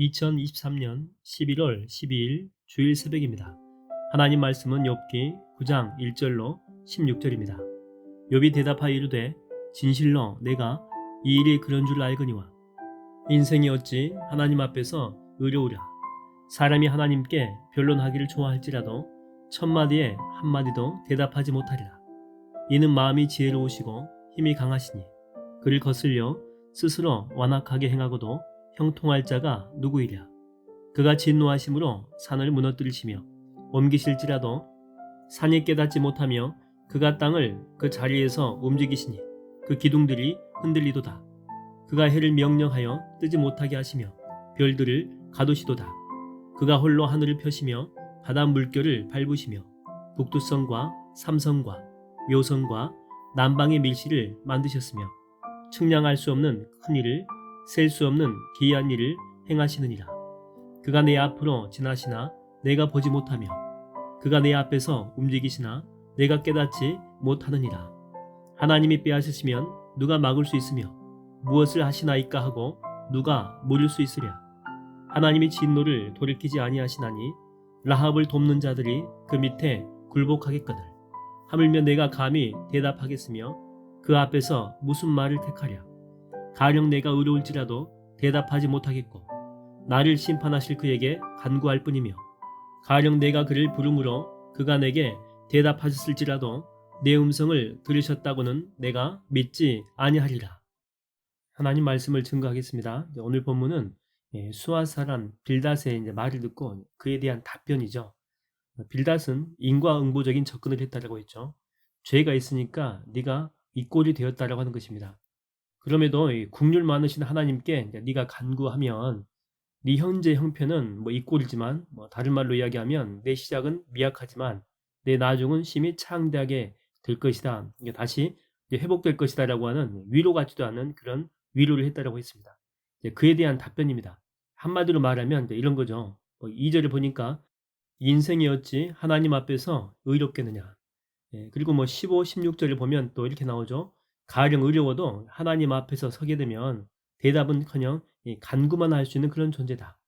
2023년 11월 12일 주일 새벽입니다. 하나님 말씀은 욥기 9장 1절로 16절입니다. 욥이 대답하여 이르되 진실로 내가 이 일이 그런 줄 알거니와 인생이 어찌 하나님 앞에서 의로우랴. 사람이 하나님께 변론하기를 좋아할지라도 천마디에 한마디도 대답하지 못하리라. 이는 마음이 지혜로우시고 힘이 강하시니 그를 거슬려 스스로 완악하게 행하고도 형통할 자가 누구이랴. 그가 진노하심으로 산을 무너뜨리시며 옮기실지라도 산이 깨닫지 못하며 그가 땅을 그 자리에서 움직이시니 그 기둥들이 흔들리도다. 그가 해를 명령하여 뜨지 못하게 하시며 별들을 가두시도다. 그가 홀로 하늘을 펴시며 바다 물결을 밟으시며 북두성과 삼성과 묘성과 남방의 밀실을 만드셨으며 측량할 수 없는 큰 일을 셀 수 없는 기이한 일을 행하시느니라. 그가 내 앞으로 지나시나 내가 보지 못하며 그가 내 앞에서 움직이시나 내가 깨닫지 못하느니라. 하나님이 빼앗으시면 누가 막을 수 있으며 무엇을 하시나이까 하고 누가 물을 수 있으랴. 하나님이 진노를 돌이키지 아니하시나니 라합을 돕는 자들이 그 밑에 굴복하겠거늘. 하물며 내가 감히 대답하겠으며 그 앞에서 무슨 말을 택하랴. 가령 내가 의로울지라도 대답하지 못하겠고 나를 심판하실 그에게 간구할 뿐이며 가령 내가 그를 부름으로 그가 내게 대답하셨을지라도 내 음성을 들으셨다고는 내가 믿지 아니하리라. 하나님 말씀을 증거하겠습니다. 오늘 본문은 수아 사람 빌닷의 말을 듣고 그에 대한 답변이죠. 빌닷은 인과응보적인 접근을 했다라고 했죠. 죄가 있으니까 네가 이 꼴이 되었다라고 하는 것입니다. 그럼에도 국률 많으신 하나님께 네가 간구하면 네 현재 형편은 이 꼴이지만 다른 말로 이야기하면 내 시작은 미약하지만 내 나중은 심히 창대하게 될 것이다. 다시 회복될 것이다라고 하는 위로 같지도 않은 그런 위로를 했다라고 했습니다. 그에 대한 답변입니다. 한마디로 말하면 이런 거죠. 2절을 보니까 인생이 어찌 하나님 앞에서 의롭겠느냐. 그리고 15, 16절을 보면 또 이렇게 나오죠. 가령 의로워도 하나님 앞에서 서게 되면 대답은커녕 간구만 할 수 있는 그런 존재다.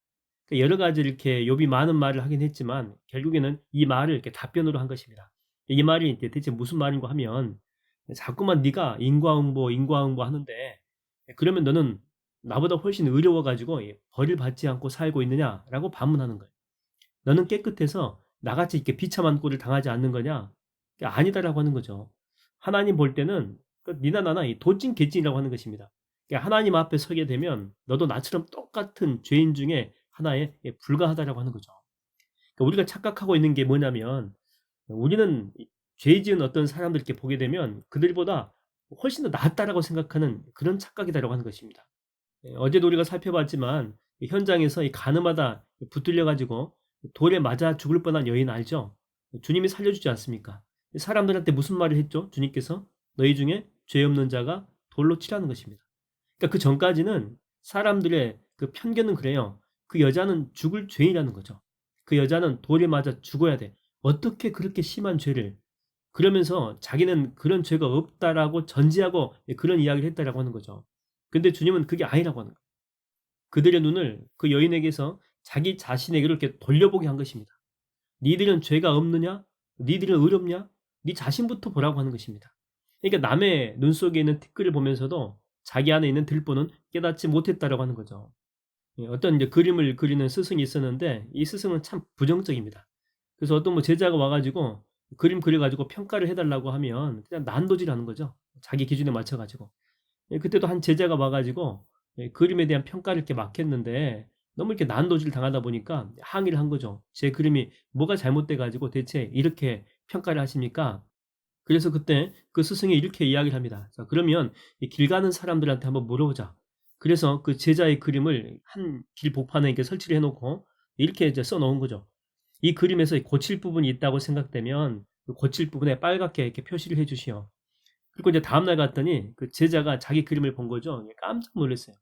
그러니까 여러 가지 이렇게 욥이 많은 말을 하긴 했지만 결국에는 이 말을 이렇게 답변으로 한 것입니다. 이 말이 대체 무슨 말인가 하면 자꾸만 네가 인과응보 하는데 그러면 너는 나보다 훨씬 의로워가지고 벌을 받지 않고 살고 있느냐라고 반문하는 거예요. 너는 깨끗해서 나같이 이렇게 비참한 꼴을 당하지 않는 거냐? 아니다라고 하는 거죠. 하나님 볼 때는 니나 나나 도찐 개찐이라고 하는 것입니다. 하나님 앞에 서게 되면 너도 나처럼 똑같은 죄인 중에 하나에 불과하다라고 하는 거죠. 우리가 착각하고 있는 게 뭐냐면 우리는 죄 지은 어떤 사람들 이렇게 보게 되면 그들보다 훨씬 더 낫다라고 생각하는 그런 착각이다라고 하는 것입니다. 어제도 우리가 살펴봤지만 현장에서 가늠하다 붙들려 가지고 돌에 맞아 죽을 뻔한 여인 알죠? 주님이 살려주지 않습니까? 사람들한테 무슨 말을 했죠? 주님께서 너희 중에 죄 없는 자가 돌로 치라는 것입니다. 그러니까 그 전까지는 사람들의 그 편견은 그래요. 그 여자는 죽을 죄인이라는 거죠. 그 여자는 돌에 맞아 죽어야 돼. 어떻게 그렇게 심한 죄를 그러면서 자기는 그런 죄가 없다라고 전제하고 그런 이야기를 했다라고 하는 거죠. 근데 주님은 그게 아니라고 하는 거예요. 그들의 눈을 그 여인에게서 자기 자신에게로 이렇게 돌려보게 한 것입니다. 니들은 죄가 없느냐? 니들은 의롭냐? 네 자신부터 보라고 하는 것입니다. 그러니까 남의 눈 속에 있는 티끌을 보면서도 자기 안에 있는 들보는 깨닫지 못했다라고 하는 거죠. 어떤 이제 그림을 그리는 스승이 있었는데 이 스승은 참 부정적입니다. 그래서 어떤 제자가 와가지고 그림 그려가지고 평가를 해달라고 하면 그냥 난도질하는 거죠. 자기 기준에 맞춰가지고. 그때도 한 제자가 와가지고 그림에 대한 평가를 이렇게 막 했는데 너무 이렇게 난도질 당하다 보니까 항의를 한 거죠. 제 그림이 뭐가 잘못돼 가지고 대체 이렇게 평가를 하십니까? 그래서 그때 그 스승이 이렇게 이야기를 합니다. 자, 그러면 길 가는 사람들한테 한번 물어보자. 그래서 그 제자의 그림을 한 길 복판에 이렇게 설치를 해놓고 이렇게 이제 써놓은 거죠. 이 그림에서 고칠 부분이 있다고 생각되면 그 고칠 부분에 빨갛게 이렇게 표시를 해주시오. 그리고 이제 다음날 갔더니 그 제자가 자기 그림을 본 거죠. 깜짝 놀랐어요.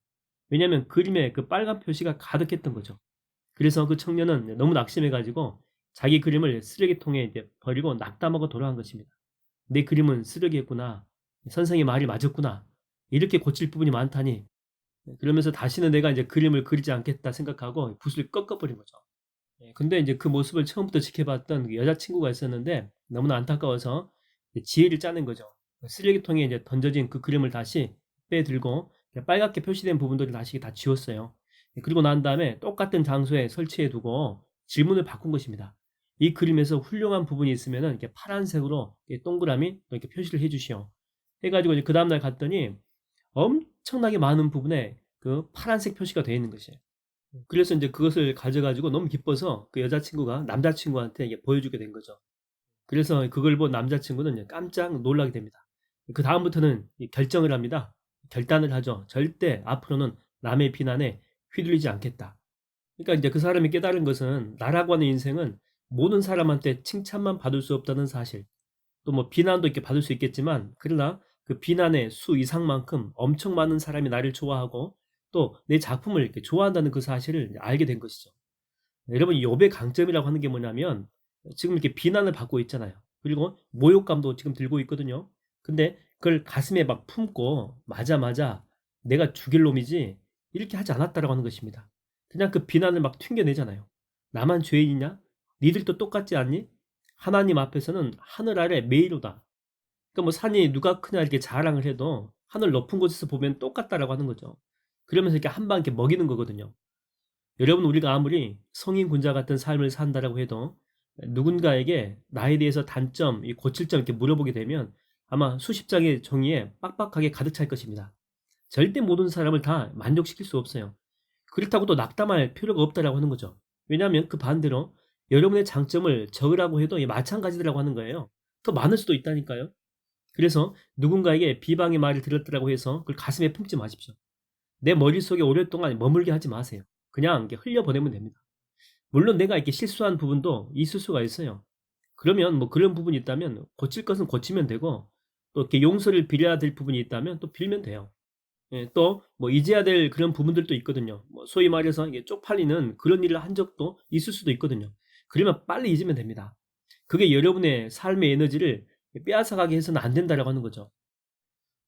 왜냐하면 그림에 그 빨간 표시가 가득했던 거죠. 그래서 그 청년은 너무 낙심해가지고 자기 그림을 쓰레기통에 이제 버리고 낙담하고 돌아간 것입니다. 내 그림은 쓰레기였구나. 선생의 말이 맞았구나. 이렇게 고칠 부분이 많다니 그러면서 다시는 내가 이제 그림을 그리지 않겠다 생각하고 붓을 꺾어버린 거죠. 근데 이제 그 모습을 처음부터 지켜봤던 그 여자친구가 있었는데 너무나 안타까워서 이제 지혜를 짜낸 거죠. 쓰레기통에 이제 던져진 그 그림을 다시 빼들고 빨갛게 표시된 부분들을 다시 다 지웠어요. 그리고 난 다음에 똑같은 장소에 설치해 두고 질문을 바꾼 것입니다. 이 그림에서 훌륭한 부분이 있으면은 이렇게 파란색으로 이렇게 동그라미 또 이렇게 표시를 해 주시오. 해 가지고 이제 그다음 날 갔더니 엄청나게 많은 부분에 그 파란색 표시가 되어 있는 것이에요. 그래서 인제 그것을 가져 가지고 너무 기뻐서 그 여자친구가 남자친구한테 이게 보여주게 된 거죠. 그래서 그걸 본 남자친구는 이제 깜짝 놀라게 됩니다. 그다음부터는 이 결정을 합니다. 결단을 하죠. '절대 앞으로는 남의 비난에 휘둘리지 않겠다.' 그러니까 인제 그 사람이 깨달은 것은 나라고 하는 인생은 모든 사람한테 칭찬만 받을 수 없다는 사실, 또 뭐 비난도 이렇게 받을 수 있겠지만 그러나 그 비난의 수 이상만큼 엄청 많은 사람이 나를 좋아하고 또 내 작품을 이렇게 좋아한다는 그 사실을 알게 된 것이죠. 여러분 이 욥의 강점이라고 하는 게 뭐냐면 지금 이렇게 비난을 받고 있잖아요. 그리고 모욕감도 지금 들고 있거든요. 근데 그걸 가슴에 막 품고 "맞아, 맞아. 내가 죽일 놈이지." 이렇게 하지 않았다라고 하는 것입니다. 그냥 그 비난을 막 튕겨내잖아요. "나만 죄인이냐? 니들도 똑같지 않니? 하나님 앞에서는 하늘 아래 메이로다." 그러니까 뭐 산이 누가 크냐 이렇게 자랑을 해도 하늘 높은 곳에서 보면 똑같다라고 하는 거죠. 그러면서 이렇게 한 방 이렇게 먹이는 거거든요. 여러분 우리가 아무리 성인 군자 같은 삶을 산다라고 해도 누군가에게 나에 대해서 단점, 이 고칠 점 이렇게 물어보게 되면 아마 수십 장의 종이에 빡빡하게 가득 찰 것입니다. 절대 모든 사람을 다 만족시킬 수 없어요. 그렇다고 또 낙담할 필요가 없다라고 하는 거죠. 왜냐하면 그 반대로 여러분의 장점을 적으라고 해도 마찬가지라고 하는 거예요. 더 많을 수도 있다니까요. 그래서 누군가에게 비방의 말을 들었더라고 해서 그걸 가슴에 품지 마십시오. 내 머릿속에 오랫동안 머물게 하지 마세요. 그냥 이렇게 흘려보내면 됩니다. 물론 내가 이렇게 실수한 부분도 있을 수가 있어요. 그러면 뭐 그런 부분이 있다면 고칠 것은 고치면 되고 또 이렇게 용서를 빌어야 될 부분이 있다면 또 빌면 돼요. 예, 또 뭐 잊어야 될 그런 부분들도 있거든요. 뭐 소위 말해서 이게 쪽팔리는 그런 일을 한 적도 있을 수도 있거든요. 그러면 빨리 잊으면 됩니다. 그게 여러분의 삶의 에너지를 빼앗아가게 해서는 안 된다라고 하는 거죠.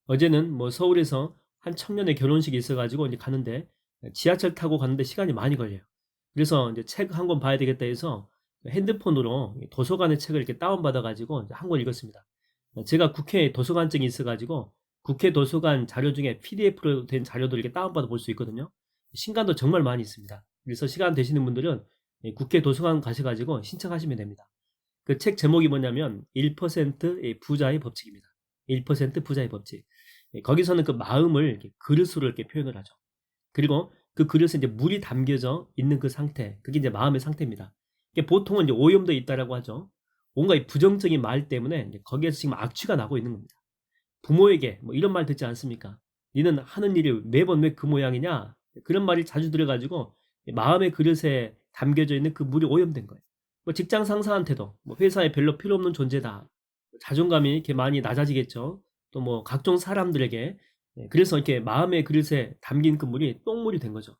어제는 뭐 서울에서 한 청년의 결혼식이 있어 가지고 이제 가는데 지하철 타고 가는데 시간이 많이 걸려요. 그래서 인제 '책 한 권 봐야 되겠다.' 해서 핸드폰으로 이 도서관의 책을 이렇게 다운받아 가지고 이제 한 권 읽었습니다. 제가 국회 도서관증이 있어 가지고 국회 도서관 자료 중에 PDF로 된 자료들을 이렇게 다운받아 볼 수 있거든요. 신간도 정말 많이 있습니다. 그래서 시간 되시는 분들은 이 국회 도서관 가셔 가지고 신청하시면 됩니다. 그 책 제목이 뭐냐면 1% 이 부자의 법칙입니다. 1% 부자의 법칙. 예, 거기서는 그 마음을 이렇게 그릇으로 이렇게 표현을 하죠. 그리고 그 그릇에 이제 물이 담겨져 있는 그 상태, 그게 이제 마음의 상태입니다. 이게 보통은 이제 오염되어 있다라고 하죠. 뭔가 이 부정적인 말 때문에 이제 거기에서 지금 악취가 나고 있는 겁니다. 부모에게 뭐 이런 말 듣지 않습니까? "니는 하는 일이 매번 왜 그 모양이냐?" 그런 말이 자주 들어 가지고 이 마음의 그릇에 담겨져 있는 그 물이 오염된 거예요. 뭐 직장 상사한테도 뭐 "회사에 별로 필요 없는 존재다." 자존감이 이렇게 많이 낮아지겠죠. 또 뭐 각종 사람들에게 그래서 이렇게 마음의 그릇에 담긴 그 물이 똥물이 된 거죠.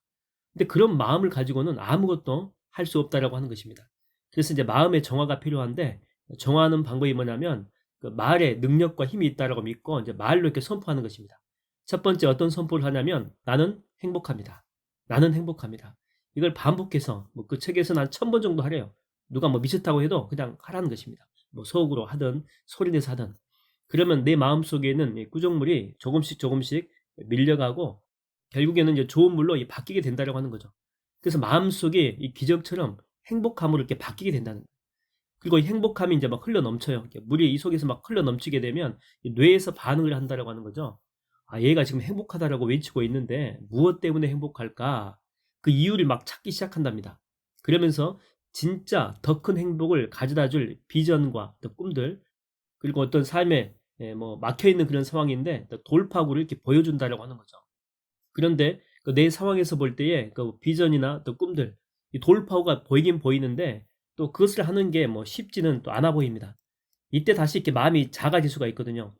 근데 그런 마음을 가지고는 아무것도 할 수 없다라고 하는 것입니다. 그래서 이제 마음의 정화가 필요한데 정화하는 방법이 뭐냐면 그 말에 능력과 힘이 있다라고 믿고 이제 말로 이렇게 선포하는 것입니다. 첫 번째 어떤 선포를 하냐면 "나는 행복합니다. 나는 행복합니다." 이걸 반복해서 뭐 그 책에서는 한 1000번 정도 하래요. 누가 뭐 미쳤다고 해도 그냥 하라는 것입니다. 뭐 속으로 하든 소리 내서 하든. 그러면 내 마음속에 있는 이 구정물이 조금씩 조금씩 밀려가고 결국에는 이제 좋은 물로 이 바뀌게 된다라고 하는 거죠. 그래서 마음속에 이 기적처럼 행복함으로 이렇게 바뀌게 된다는 거예요. 그리고 이 행복함이 인제 막 흘러 넘쳐요. 이렇게 물이 이 속에서 막 흘러 넘치게 되면 이 뇌에서 반응을 한다라고 하는 거죠. '아 얘가 지금 행복하다.'라고 외치고 있는데 '무엇 때문에 행복할까?' 그 이유를 막 찾기 시작한답니다. 그러면서 진짜 더 큰 행복을 가져다 줄 비전과 또 꿈들 그리고 어떤 삶에 뭐 막혀 있는 그런 상황인데 또 돌파구를 이렇게 보여준다라고 하는 거죠. 그런데 그 내 상황에서 볼 때에 그 비전이나 또 꿈들 이 돌파구가 보이긴 보이는데 또 그것을 하는 게 뭐 쉽지는 또 않아 보입니다. 이때 다시 이렇게 마음이 작아질 수가 있거든요.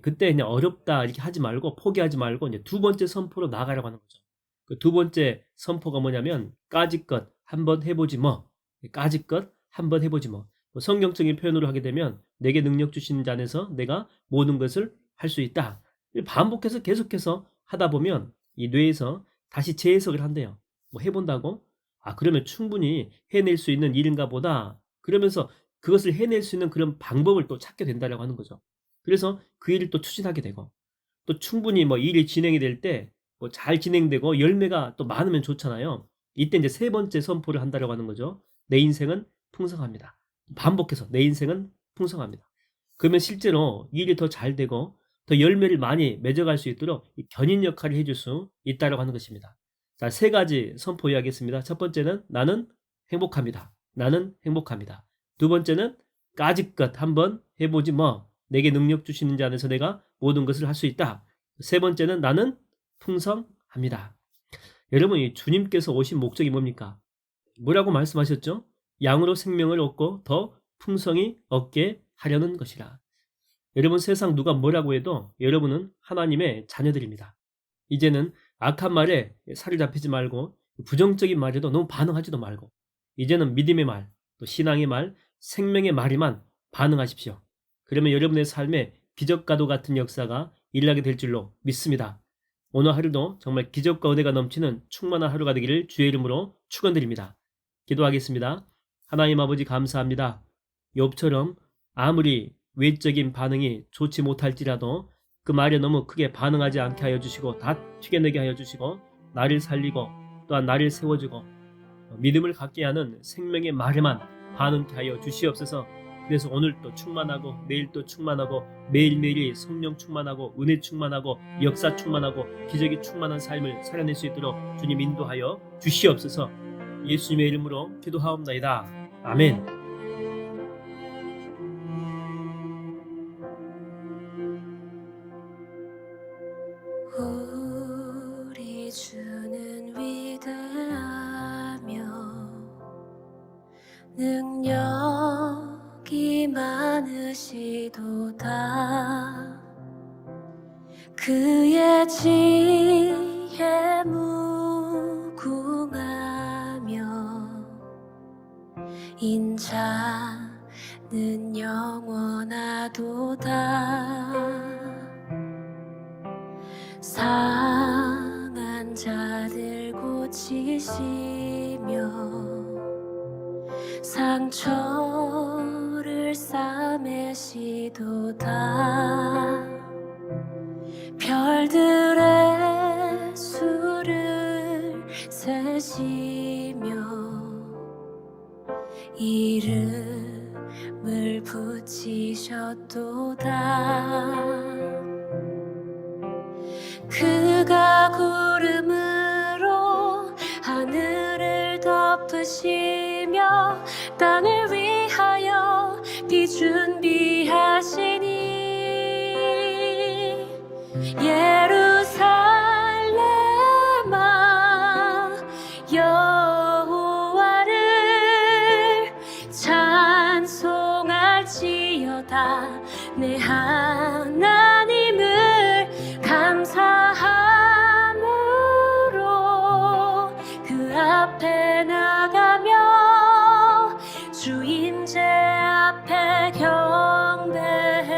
그때 그냥 '어렵다.' 이렇게 하지 말고 포기하지 말고 이제 두 번째 선포로 나아가라고 하는 거죠. 그 두 번째 선포가 뭐냐면 "까짓것 한번 해 보지 뭐." 까짓것 한번 해 보지 뭐. 뭐 성경적인 표현으로 하게 되면 "내게 능력 주시는 자 안에서 내가 모든 것을 할 수 있다." 반복해서 계속해서 하다 보면 이 뇌에서 다시 재해석을 한대요. 뭐 해본다고? 아, 그러면 충분히 해낼 수 있는 일인가 보다. 그러면서 그것을 해낼 수 있는 그런 방법을 또 찾게 된다라고 하는 거죠. 그래서 그 일을 또 추진하게 되고, 또 충분히 뭐 일이 진행이 될 때 뭐 잘 진행되고 열매가 또 많으면 좋잖아요. 이때 이제 세 번째 선포를 한다라고 하는 거죠. 내 인생은 풍성합니다. 반복해서 내 인생은 풍성합니다. 그러면 실제로 일이 더 잘 되고 더 열매를 많이 맺어갈 수 있도록 이 견인 역할을 해줄 수 있다라고 하는 것입니다. 자, 세 가지 선포 이야기했습니다. 첫 번째는 나는 행복합니다. 나는 행복합니다. 두 번째는 까짓것 한번 해보지 뭐, 내게 능력 주시는 자 안에서 내가 모든 것을 할 수 있다. 세 번째는 나는 풍성합니다. 여러분, 이 주님께서 오신 목적이 뭡니까? 뭐라고 말씀하셨죠? 양으로 생명을 얻고 더 풍성히 얻게 하려는 것이라. 여러분, 세상 누가 뭐라고 해도 여러분은 하나님의 자녀들입니다. 이제는 악한 말에 살이 잡히지 말고 부정적인 말에도 너무 반응하지도 말고, 이제는 믿음의 말, 또 신앙의 말, 생명의 말에만 반응하십시오. 그러면 여러분의 삶에 기적과도 같은 역사가 일어나게 될 줄로 믿습니다. 오늘 하루도 정말 기적과 은혜가 넘치는 충만한 하루가 되기를 주의 이름으로 축원드립니다. 기도하겠습니다. 하나님 아버지, 감사합니다. 욥처럼 아무리 외적인 반응이 좋지 못할지라도 그 말에 너무 크게 반응하지 않게 하여 주시고 다 튀겨내게 하여 주시고 나를 살리고 또한 나를 세워주고 믿음을 갖게 하는 생명의 말에만 반응케 하여 주시옵소서. 그래서 오늘 또 충만하고 내일 또 충만하고 매일매일이 성령 충만하고 은혜 충만하고 역사 충만하고 기적이 충만한 삶을 살아낼 수 있도록 주님 인도하여 주시옵소서. 예수님의 이름으로 기도하옵나이다. 아멘. 우리 주는 위대하며 능력이 많으시도다. 그의 지혜 무궁하며 인자는 영원하도다. 상한 자들 고치시며 상처를 싸매시도다. 별들의 수를 세시며 이름을 붙이셨도다. 그가 구름으로 하늘을 덮으시며 땅을 위하여 비 준비하시니 예루살렘아 여호와를 찬송할지어다. 내 하나님을 감사함으로 그 앞에 나가며 주 임재 앞에 경배해.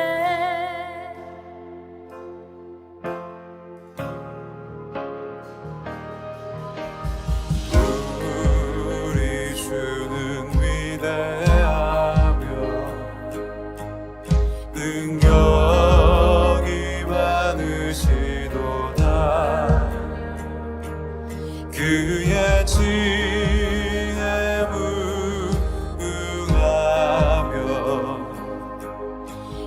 우리 주는 위대하며 능력이 많으시도다. 그의 지혜 무궁하며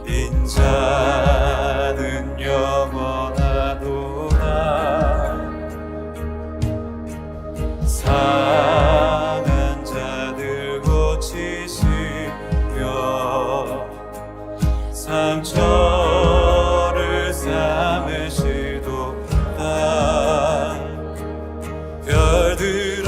인자는 영원하도다. 상한 자들 고치시며 상처를 싸매시도다. 별들의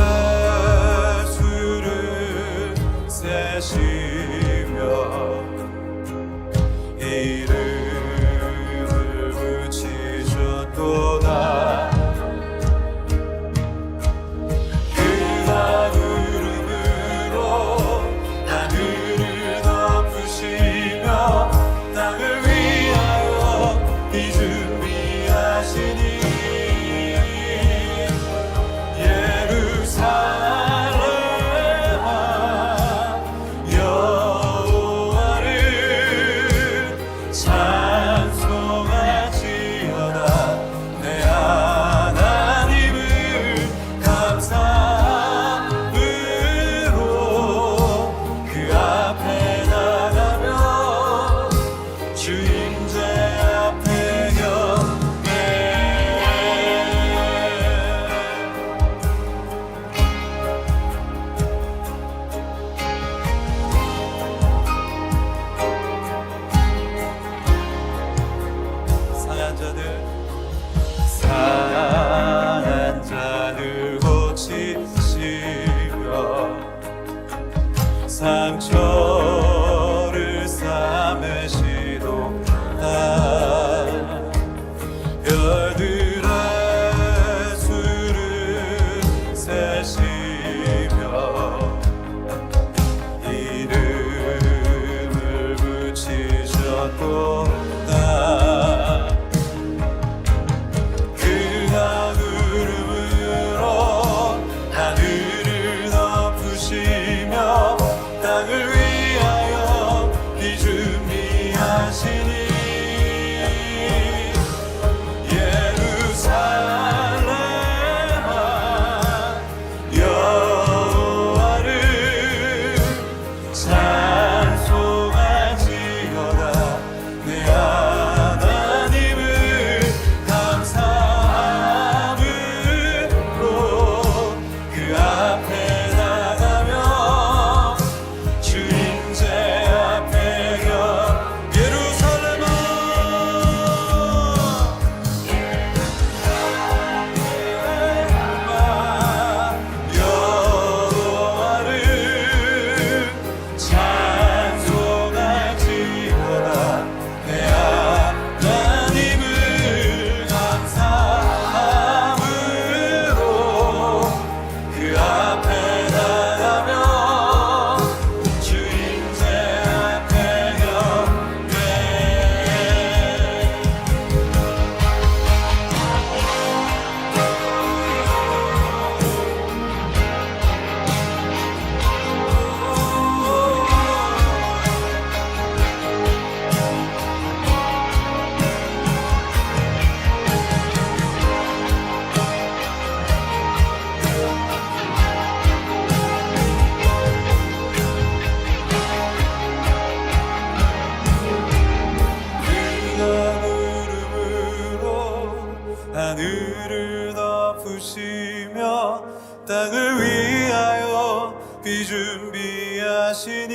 상처를 싸매시도다. 별들의 수를 세시며 이름을 붙이셨도다. 그가 구름으로 하늘을 덮으시며 땅을 위하여 비 준비하시니 예루살렘아 여호와를 찬송할지어다. 내 하나님을 감사함으로 그 앞에 나가며 주 임재 앞에 겨 예루살렘아 여호와를 찬송할지어다. 내 하나님을 감사함으로 그 앞에 나가며 주 임재 앞에 경배. 그가 구름으로 하늘을 덮으시며 땅을 위하여 비 준비하시니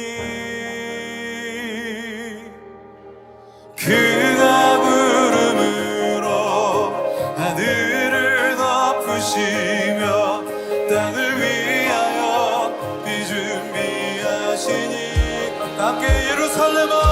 그가 구름으로 하늘을 덮으시며 땅을 위하여 비 준비하시니 함께 예루살렘아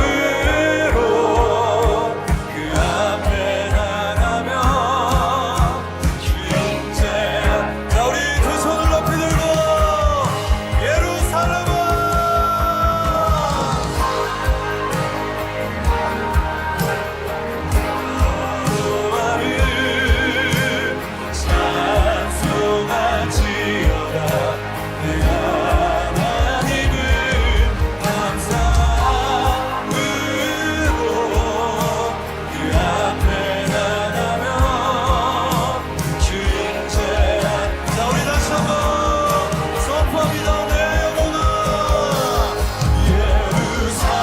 감사함으로 그 앞에 나가며 주 임재. 자 우리 두 손을 높이 들고 예루살렘아 여호와를 찬송할지어다. 내 하나님을 감사함으로 그 앞에 나가며 주 임재. 자 우리 다시 한번 선포합니다. 내 영혼아 예루살렘아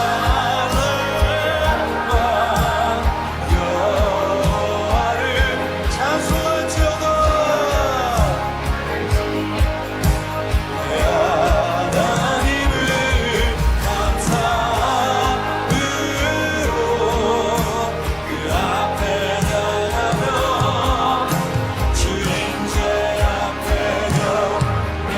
여호와를 찬송할지어다. 내 하나님을 감사함으로 그 앞에 나가며 주 임재 앞에 경배.